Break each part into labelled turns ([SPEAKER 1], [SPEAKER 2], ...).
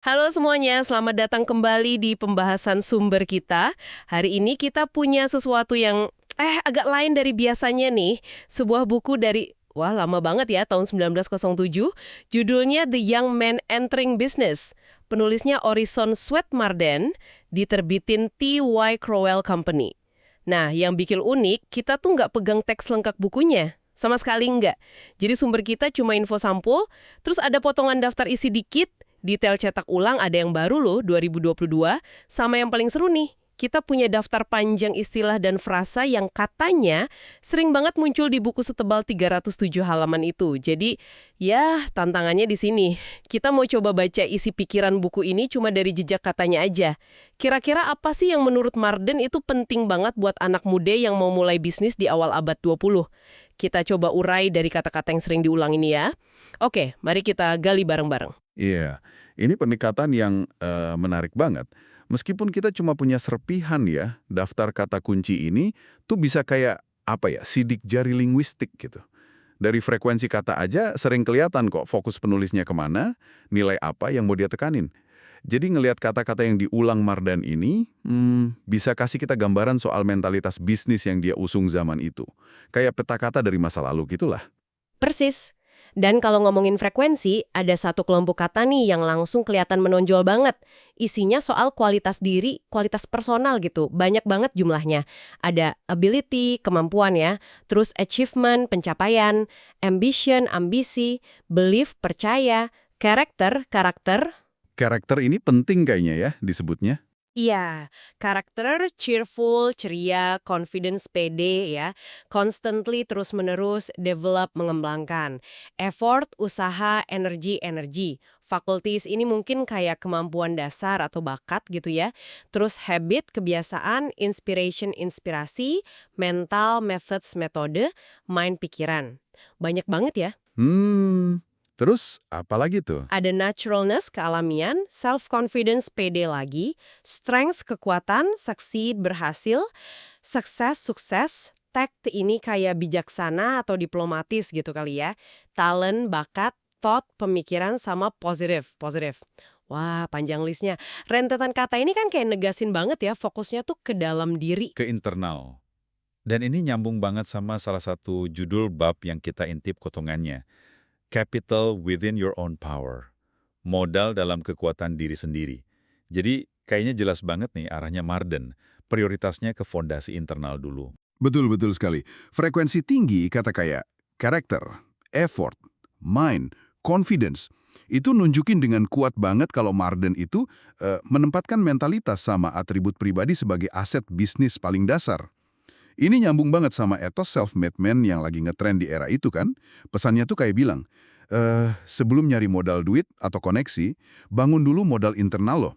[SPEAKER 1] Halo semuanya, selamat datang kembali di pembahasan sumber kita. Hari ini kita punya sesuatu yang agak lain dari biasanya nih. Sebuah buku dari, wah lama banget ya, tahun 1907. Judulnya The Young Man Entering Business. Penulisnya Orison Swett Marden, diterbitin T.Y. Crowell Company. Nah, yang bikin unik, kita tuh nggak pegang teks lengkap bukunya. Sama sekali nggak. Jadi sumber kita cuma info sampul, terus ada potongan daftar isi dikit. Detail cetak ulang ada yang baru loh, 2022. Sama yang paling seru nih, kita punya daftar panjang istilah dan frasa yang katanya sering banget muncul di buku setebal 307 halaman itu. Jadi, ya tantangannya di sini. Kita mau coba baca isi pikiran buku ini cuma dari jejak katanya aja. Kira-kira apa sih yang menurut Marden itu penting banget buat anak muda yang mau mulai bisnis di awal abad 20? Kita coba urai dari kata-kata yang sering diulang ini ya. Oke, mari kita gali bareng-bareng.
[SPEAKER 2] Iya, ini pendekatan yang menarik banget. Meskipun kita cuma punya serpihan ya, daftar kata kunci ini tuh bisa kayak apa ya, sidik jari linguistik gitu. Dari frekuensi kata aja sering kelihatan kok fokus penulisnya kemana, nilai apa yang mau dia tekanin. Jadi ngelihat kata-kata yang diulang Mardan ini, bisa kasih kita gambaran soal mentalitas bisnis yang dia usung zaman itu. Kayak peta kata dari masa lalu gitulah.
[SPEAKER 1] Persis. Dan kalau ngomongin frekuensi, ada satu kelompok kata nih yang langsung kelihatan menonjol banget. Isinya soal kualitas diri, kualitas personal gitu. Banyak banget jumlahnya. Ada ability, kemampuan ya. Terus achievement, pencapaian. Ambition, ambisi. Belief, percaya. Character, karakter.
[SPEAKER 2] Karakter ini penting kayaknya ya disebutnya.
[SPEAKER 1] Iya, karakter cheerful, ceria, confidence, pede ya. Constantly terus-menerus develop, mengembangkan. Effort, usaha, energi. Faculties ini mungkin kayak kemampuan dasar atau bakat gitu ya. Terus habit, kebiasaan, inspiration, inspirasi, mental, methods, metode, mind, pikiran. Banyak banget ya.
[SPEAKER 2] Terus apa lagi tuh?
[SPEAKER 1] Ada naturalness, kealamian, self-confidence, pede lagi, strength, kekuatan, succeed, berhasil, sukses, sukses, tact ini kayak bijaksana atau diplomatis gitu kali ya, talent, bakat, thought, pemikiran, sama positif. Wah, panjang listnya. Rentetan kata ini kan kayak negasin banget ya, fokusnya tuh ke dalam diri.
[SPEAKER 3] Ke internal. Dan ini nyambung banget sama salah satu judul bab yang kita intip potongannya. Capital within your own power. Modal dalam kekuatan diri sendiri. Jadi kayaknya jelas banget nih arahnya Marden. Prioritasnya ke fondasi internal dulu.
[SPEAKER 2] Betul-betul sekali. Frekuensi tinggi kata kayak karakter, effort, mind, confidence. Itu nunjukin dengan kuat banget kalau Marden itu menempatkan mentalitas sama atribut pribadi sebagai aset bisnis paling dasar. Ini nyambung banget sama etos self-made man yang lagi ngetren di era itu kan. Pesannya tuh kayak bilang, sebelum nyari modal duit atau koneksi, bangun dulu modal internal loh.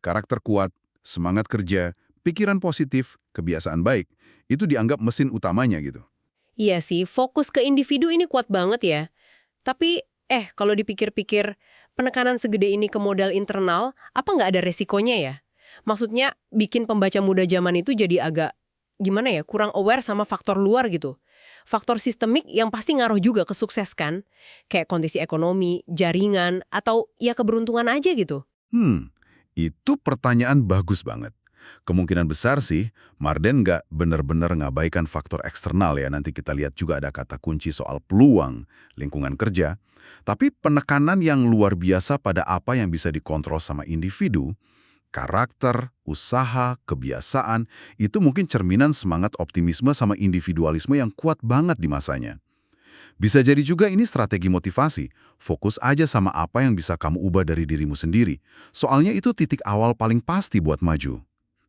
[SPEAKER 2] Karakter kuat, semangat kerja, pikiran positif, kebiasaan baik. Itu dianggap mesin utamanya gitu.
[SPEAKER 1] Iya sih, fokus ke individu ini kuat banget ya. Tapi, kalau dipikir-pikir, penekanan segede ini ke modal internal, apa nggak ada resikonya ya? Maksudnya, bikin pembaca muda zaman itu jadi agak, gimana ya, kurang aware sama faktor luar gitu. Faktor sistemik yang pasti ngaruh juga ke sukses kan? Kayak kondisi ekonomi, jaringan, atau ya keberuntungan aja gitu.
[SPEAKER 2] Itu pertanyaan bagus banget. Kemungkinan besar sih, Marden nggak benar-benar ngabaikan faktor eksternal ya. Nanti kita lihat juga ada kata kunci soal peluang, lingkungan kerja. Tapi penekanan yang luar biasa pada apa yang bisa dikontrol sama individu, karakter, usaha, kebiasaan, itu mungkin cerminan semangat optimisme sama individualisme yang kuat banget di masanya. Bisa jadi juga ini strategi motivasi. Fokus aja sama apa yang bisa kamu ubah dari dirimu sendiri. Soalnya itu titik awal paling pasti buat maju.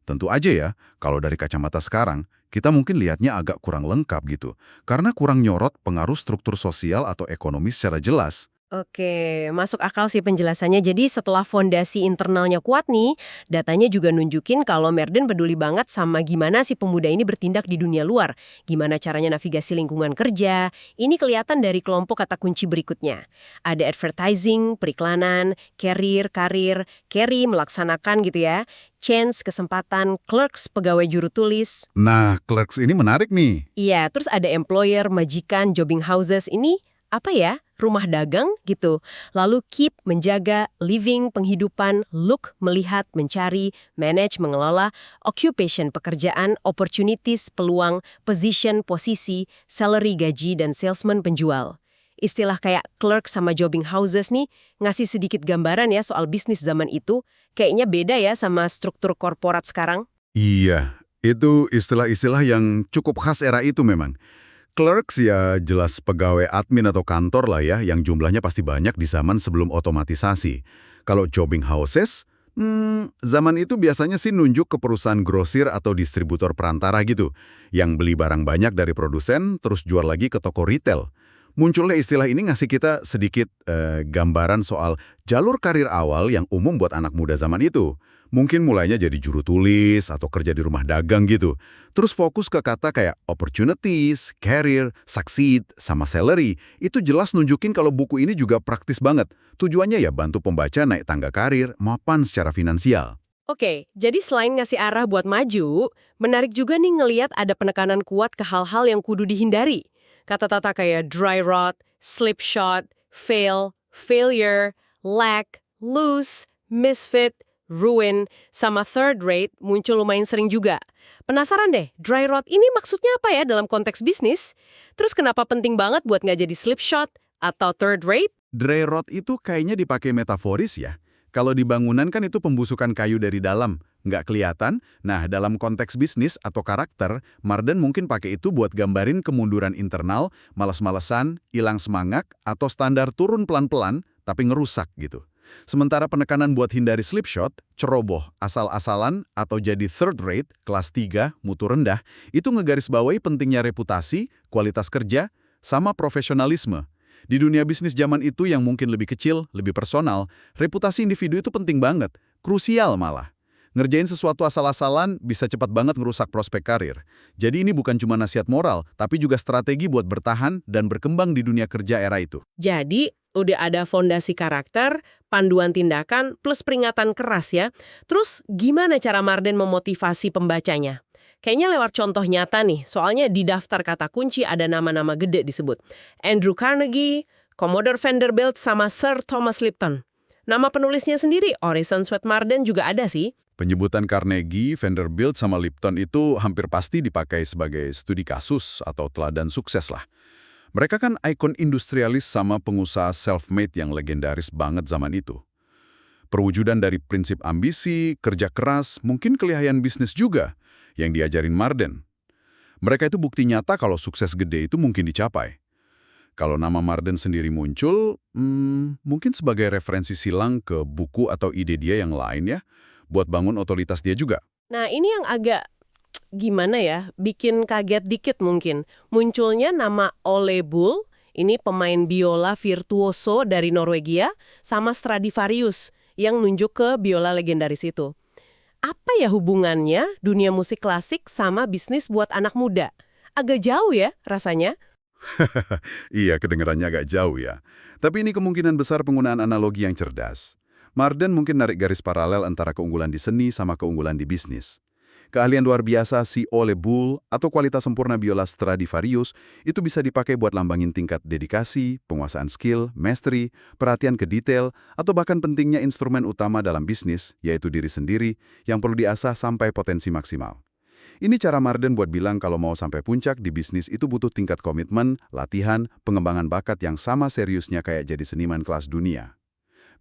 [SPEAKER 2] Tentu aja ya, kalau dari kacamata sekarang, kita mungkin lihatnya agak kurang lengkap gitu. Karena kurang nyorot pengaruh struktur sosial atau ekonomi secara jelas.
[SPEAKER 1] Oke, masuk akal sih penjelasannya. Jadi setelah fondasi internalnya kuat nih, datanya juga nunjukin kalau Merden peduli banget sama gimana si pemuda ini bertindak di dunia luar. Gimana caranya navigasi lingkungan kerja. Ini kelihatan dari kelompok kata kunci berikutnya. Ada advertising, periklanan, career, karir, carry, melaksanakan gitu ya. Chance, kesempatan, clerks, pegawai juru tulis.
[SPEAKER 2] Nah, clerks ini menarik nih.
[SPEAKER 1] Iya, terus ada employer, majikan, jobbing houses. Ini apa ya? rumah dagang gitu. Lalu keep, menjaga, living, penghidupan, look, melihat, mencari, manage, mengelola, occupation, pekerjaan, opportunities, peluang, position, posisi, salary, gaji, dan salesman, penjual. Istilah kayak clerk sama jobbing houses nih ngasih sedikit gambaran ya soal bisnis zaman itu. Kayaknya beda ya sama struktur korporat sekarang.
[SPEAKER 2] Iya, itu istilah-istilah yang cukup khas era itu memang. Clerks ya jelas pegawai admin atau kantor lah ya, yang jumlahnya pasti banyak di zaman sebelum otomatisasi. Kalau jobbing houses, zaman itu biasanya sih nunjuk ke perusahaan grosir atau distributor perantara gitu, yang beli barang banyak dari produsen, terus jual lagi ke toko retail. Munculnya istilah ini ngasih kita sedikit gambaran soal jalur karir awal yang umum buat anak muda zaman itu. Mungkin mulainya jadi juru tulis atau kerja di rumah dagang gitu. Terus fokus ke kata kayak opportunities, career, succeed, sama salary. Itu jelas nunjukin kalau buku ini juga praktis banget. Tujuannya ya bantu pembaca naik tangga karir maupun secara finansial.
[SPEAKER 1] Oke, jadi selain ngasih arah buat maju, menarik juga nih ngeliat ada penekanan kuat ke hal-hal yang kudu dihindari. Kata-kata kayak dry rot, slipshod, fail, failure, lack, lose, misfit, ruin, sama third rate muncul lumayan sering juga. Penasaran deh, dry rot ini maksudnya apa ya dalam konteks bisnis? Terus kenapa penting banget buat nggak jadi slipshod atau third rate?
[SPEAKER 2] Dry rot itu kayaknya dipakai metaforis ya. Kalau di bangunan kan itu pembusukan kayu dari dalam, nggak kelihatan. Nah, dalam konteks bisnis atau karakter, Marden mungkin pakai itu buat gambarin kemunduran internal, malas-malesan, hilang semangat, atau standar turun pelan-pelan, tapi ngerusak gitu. Sementara penekanan buat hindari slipshod, ceroboh, asal-asalan, atau jadi third rate, kelas 3, mutu rendah, itu ngegarisbawahi pentingnya reputasi, kualitas kerja, sama profesionalisme. Di dunia bisnis zaman itu yang mungkin lebih kecil, lebih personal, reputasi individu itu penting banget, krusial malah. Ngerjain sesuatu asal-asalan bisa cepat banget ngerusak prospek karir. Jadi ini bukan cuma nasihat moral, tapi juga strategi buat bertahan dan berkembang di dunia kerja era itu.
[SPEAKER 1] Jadi, udah ada fondasi karakter, panduan tindakan, plus peringatan keras ya. Terus, gimana cara Marden memotivasi pembacanya? Kayaknya lewat contoh nyata nih, soalnya di daftar kata kunci ada nama-nama gede disebut. Andrew Carnegie, Commodore Vanderbilt, sama Sir Thomas Lipton. Nama penulisnya sendiri, Orison Swett Marden juga ada sih.
[SPEAKER 2] Penyebutan Carnegie, Vanderbilt, sama Lipton itu hampir pasti dipakai sebagai studi kasus atau teladan sukses lah. Mereka kan ikon industrialis sama pengusaha self-made yang legendaris banget zaman itu. Perwujudan dari prinsip ambisi, kerja keras, mungkin kelihayan bisnis juga yang diajarin Marden. Mereka itu bukti nyata kalau sukses gede itu mungkin dicapai. Kalau nama Marden sendiri muncul, mungkin sebagai referensi silang ke buku atau ide dia yang lain ya, buat bangun otoritas dia juga.
[SPEAKER 1] Nah, ini yang agak gimana ya, bikin kaget dikit mungkin. Munculnya nama Ole Bull, ini pemain biola virtuoso dari Norwegia, sama Stradivarius yang nunjuk ke biola legendaris itu. Apa ya hubungannya dunia musik klasik sama bisnis buat anak muda? Agak jauh ya rasanya.
[SPEAKER 2] Iya, kedengarannya agak jauh ya. Tapi ini kemungkinan besar penggunaan analogi yang cerdas. Marden mungkin narik garis paralel antara keunggulan di seni sama keunggulan di bisnis. Keahlian luar biasa si Ole Bull atau kualitas sempurna biola Stradivarius itu bisa dipakai buat lambangin tingkat dedikasi, penguasaan skill, mastery, perhatian ke detail, atau bahkan pentingnya instrumen utama dalam bisnis, yaitu diri sendiri, yang perlu diasah sampai potensi maksimal. Ini cara Marden buat bilang kalau mau sampai puncak di bisnis itu butuh tingkat komitmen, latihan, pengembangan bakat yang sama seriusnya kayak jadi seniman kelas dunia.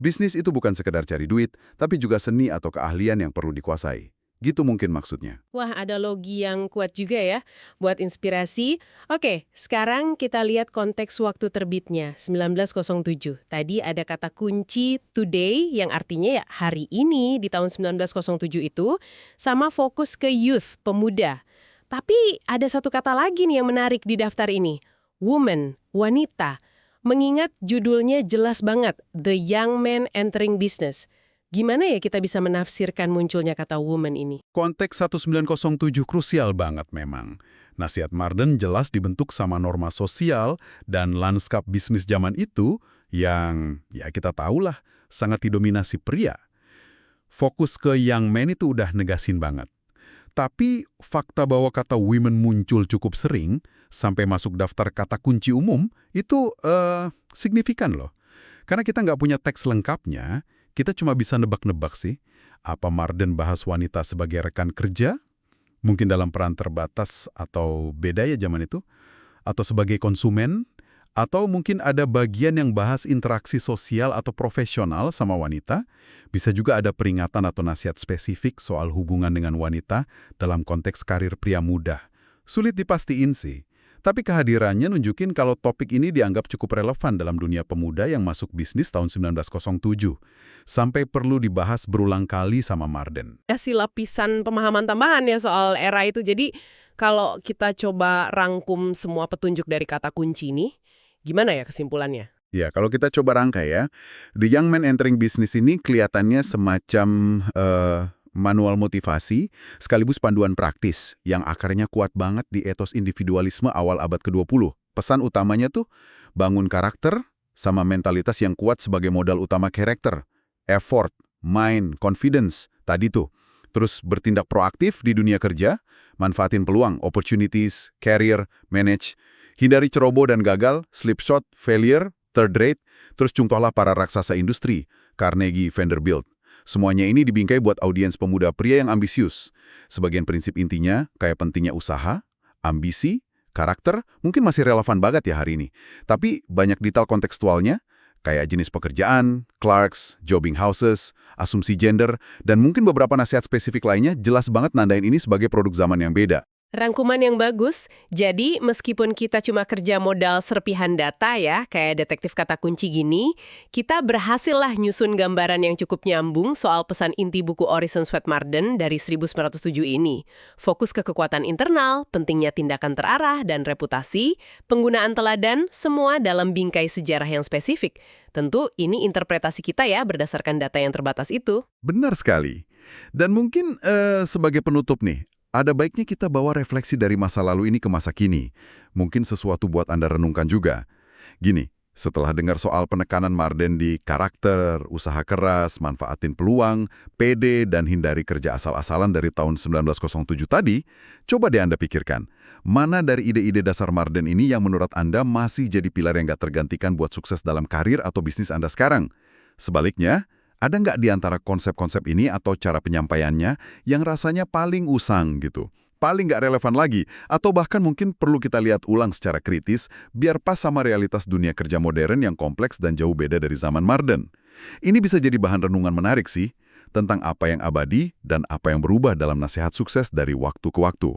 [SPEAKER 2] Bisnis itu bukan sekedar cari duit, tapi juga seni atau keahlian yang perlu dikuasai. Gitu mungkin maksudnya.
[SPEAKER 1] Wah, ada logi yang kuat juga ya buat inspirasi. Oke, sekarang kita lihat konteks waktu terbitnya, 1907. Tadi ada kata kunci today yang artinya ya hari ini di tahun 1907 itu, sama fokus ke youth, pemuda. Tapi ada satu kata lagi nih yang menarik di daftar ini, woman, wanita. Mengingat judulnya jelas banget, The Young Man Entering Business. Gimana ya kita bisa menafsirkan munculnya kata woman ini?
[SPEAKER 2] Konteks 1907 krusial banget memang. Nasihat Marden jelas dibentuk sama norma sosial dan lanskap bisnis zaman itu yang, ya kita tahulah, sangat didominasi pria. Fokus ke young man itu udah negasin banget. Tapi fakta bahwa kata women muncul cukup sering, sampai masuk daftar kata kunci umum, itu signifikan loh. Karena kita nggak punya teks lengkapnya, kita cuma bisa nebak-nebak sih. Apa Marden bahas wanita sebagai rekan kerja? Mungkin dalam peran terbatas atau beda ya zaman itu? Atau sebagai konsumen? Atau mungkin ada bagian yang bahas interaksi sosial atau profesional sama wanita? Bisa juga ada peringatan atau nasihat spesifik soal hubungan dengan wanita dalam konteks karir pria muda. Sulit dipastiin sih. Tapi kehadirannya nunjukin kalau topik ini dianggap cukup relevan dalam dunia pemuda yang masuk bisnis tahun 1907. Sampai perlu dibahas berulang kali sama Marden.
[SPEAKER 1] Kasih lapisan pemahaman tambahan ya soal era itu. Jadi kalau kita coba rangkum semua petunjuk dari kata kunci ini, gimana ya kesimpulannya?
[SPEAKER 2] Ya, kalau kita coba rangkai ya, The Young Man Entering Business ini kelihatannya semacam manual motivasi sekaligus panduan praktis yang akarnya kuat banget di etos individualisme awal abad ke-20. Pesan utamanya tuh bangun karakter sama mentalitas yang kuat sebagai modal utama karakter. Effort, mind, confidence, tadi tuh. Terus bertindak proaktif di dunia kerja, manfaatin peluang, opportunities, career, manage, hindari ceroboh dan gagal, slipshot, failure, third rate, terus contohlah para raksasa industri, Carnegie, Vanderbilt. Semuanya ini dibingkai buat audiens pemuda pria yang ambisius. Sebagian prinsip intinya, kayak pentingnya usaha, ambisi, karakter, mungkin masih relevan banget ya hari ini. Tapi banyak detail kontekstualnya, kayak jenis pekerjaan, clerks, jobbing houses, asumsi gender, dan mungkin beberapa nasihat spesifik lainnya jelas banget nandain ini sebagai produk zaman yang beda.
[SPEAKER 1] Rangkuman yang bagus, jadi meskipun kita cuma kerja modal serpihan data ya, kayak detektif kata kunci gini, kita berhasil lah nyusun gambaran yang cukup nyambung soal pesan inti buku Orison Swett Marden dari 1907 ini. Fokus ke kekuatan internal, pentingnya tindakan terarah dan reputasi, penggunaan teladan, semua dalam bingkai sejarah yang spesifik. Tentu ini interpretasi kita ya berdasarkan data yang terbatas itu.
[SPEAKER 2] Benar sekali. Dan mungkin sebagai penutup nih, ada baiknya kita bawa refleksi dari masa lalu ini ke masa kini. Mungkin sesuatu buat Anda renungkan juga. Gini, setelah dengar soal penekanan Marden di karakter, usaha keras, manfaatin peluang, pede, dan hindari kerja asal-asalan dari tahun 1907 tadi, coba deh Anda pikirkan, mana dari ide-ide dasar Marden ini yang menurut Anda masih jadi pilar yang gak tergantikan buat sukses dalam karir atau bisnis Anda sekarang? Sebaliknya, ada nggak di antara konsep-konsep ini atau cara penyampaiannya yang rasanya paling usang gitu? Paling nggak relevan lagi? Atau bahkan mungkin perlu kita lihat ulang secara kritis biar pas sama realitas dunia kerja modern yang kompleks dan jauh beda dari zaman Marden. Ini bisa jadi bahan renungan menarik sih, tentang apa yang abadi dan apa yang berubah dalam nasihat sukses dari waktu ke waktu.